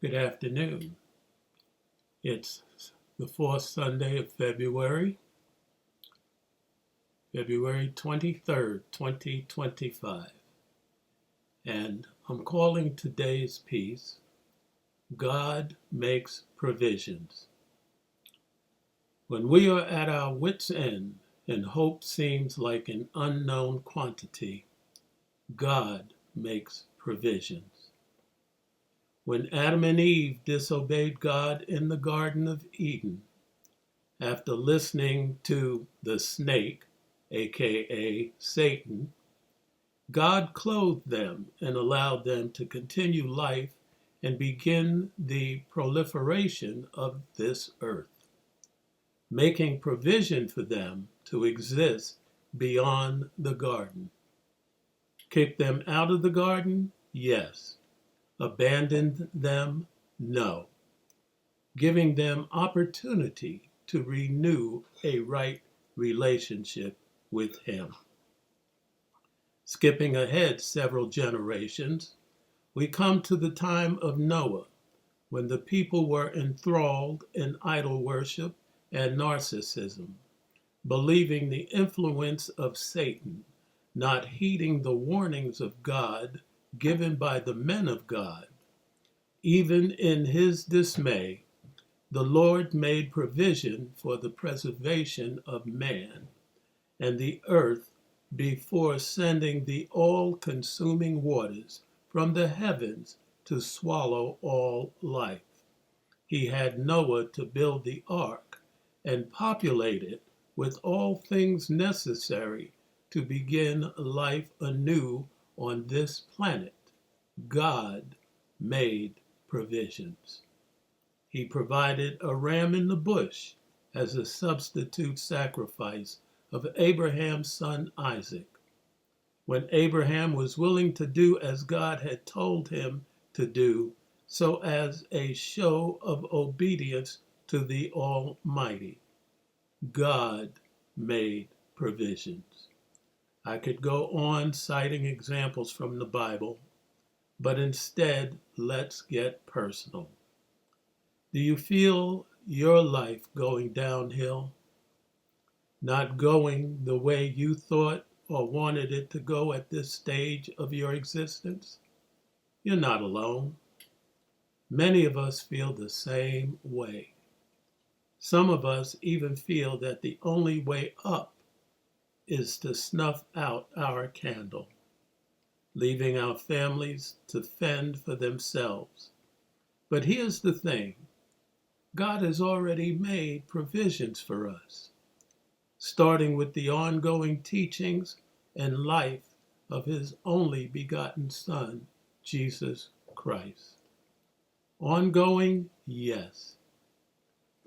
Good afternoon. It's the fourth Sunday of February 23rd, 2025. And I'm calling today's piece, God Makes Provisions. When we are at our wits' end and hope seems like an unknown quantity, God makes provisions. When Adam and Eve disobeyed God in the Garden of Eden, after listening to the snake, aka Satan, God clothed them and allowed them to continue life and begin the proliferation of this earth, making provision for them to exist beyond the garden. Kick them out of the garden? Yes. Abandoned them? No. Giving them opportunity to renew a right relationship with Him. Skipping ahead several generations, we come to the time of Noah, when the people were enthralled in idol worship and narcissism, believing the influence of Satan, not heeding the warnings of God given by the men of God. Even in His dismay, the Lord made provision for the preservation of man and the earth before sending the all-consuming waters from the heavens to swallow all life. He had Noah to build the ark and populate it with all things necessary to begin life anew on this planet. God made provisions. He provided a ram in the bush as a substitute sacrifice of Abraham's son Isaac. When Abraham was willing to do as God had told him to do, so as a show of obedience to the Almighty, God made provisions. I could go on citing examples from the Bible, but instead, let's get personal. Do you feel your life going downhill? Not going the way you thought or wanted it to go at this stage of your existence? You're not alone. Many of us feel the same way. Some of us even feel that the only way up is to snuff out our candle, leaving our families to fend for themselves. But here's the thing. God has already made provisions for us, starting with the ongoing teachings and life of His only begotten Son, Jesus Christ. Ongoing, yes,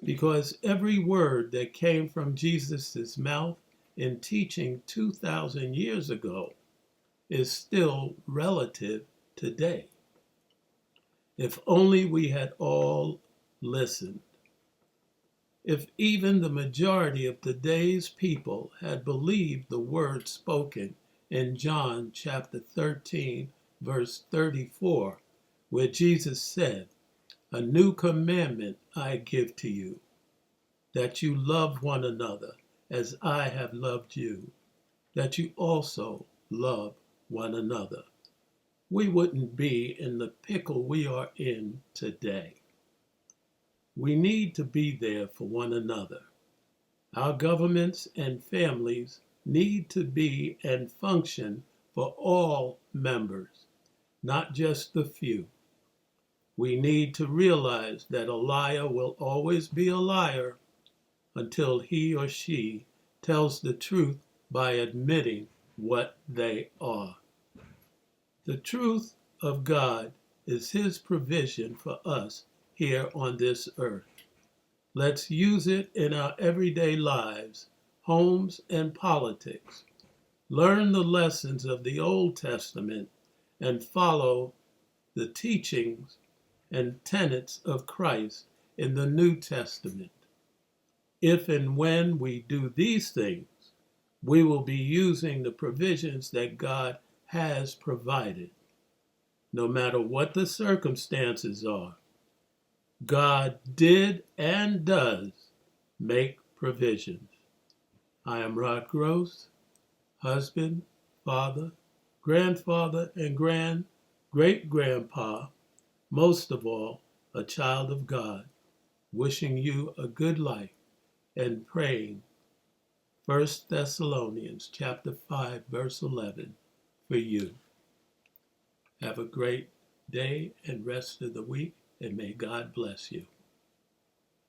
because every word that came from Jesus' mouth in teaching 2,000 years ago is still relative today. If only we had all listened. If even the majority of today's people had believed the word spoken in John chapter 13, verse 34, where Jesus said, "A new commandment I give to you, that you love one another as I have loved you, that you also love one another," we wouldn't be in the pickle we are in today. We need to be there for one another. Our governments and families need to be and function for all members, not just the few. We need to realize that a liar will always be a liar until he or she tells the truth by admitting what they are. The truth of God is His provision for us here on this earth. Let's use it in our everyday lives, homes, and politics. Learn the lessons of the Old Testament and follow the teachings and tenets of Christ in the New Testament. If and when we do these things, we will be using the provisions that God has provided. No matter what the circumstances are, God did and does make provisions. I am Rod Gross, husband, father, grandfather, and great-grandpa, most of all, a child of God, wishing you a good life and praying 1 Thessalonians chapter 5, verse 11 for you. Have a great day and rest of the week, and may God bless you.